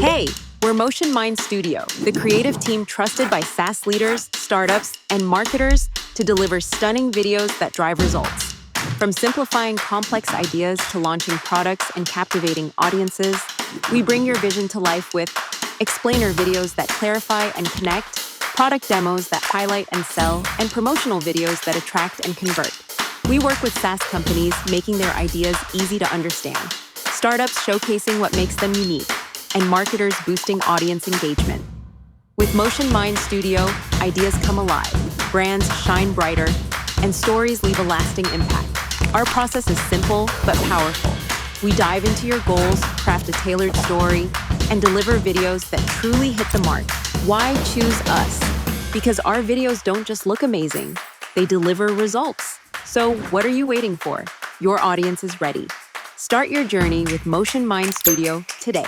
Hey, we're Motion Mind Studio, the creative team trusted by SaaS leaders, startups, and marketers to deliver stunning videos that drive results. From simplifying complex ideas to launching products and captivating audiences, we bring your vision to life with explainer videos that clarify and connect, product demos that highlight and sell, and promotional videos that attract and convert. We work with SaaS companies making their ideas easy to understand, startups showcasing what makes them unique, and marketers boosting audience engagement. With Motion Mind Studio, ideas come alive, brands shine brighter, and stories leave a lasting impact. Our process is simple but powerful. We dive into your goals, craft a tailored story, and deliver videos that truly hit the mark. Why choose us? Because our videos don't just look amazing, they deliver results. So what are you waiting for? Your audience is ready. Start your journey with Motion Mind Studio today.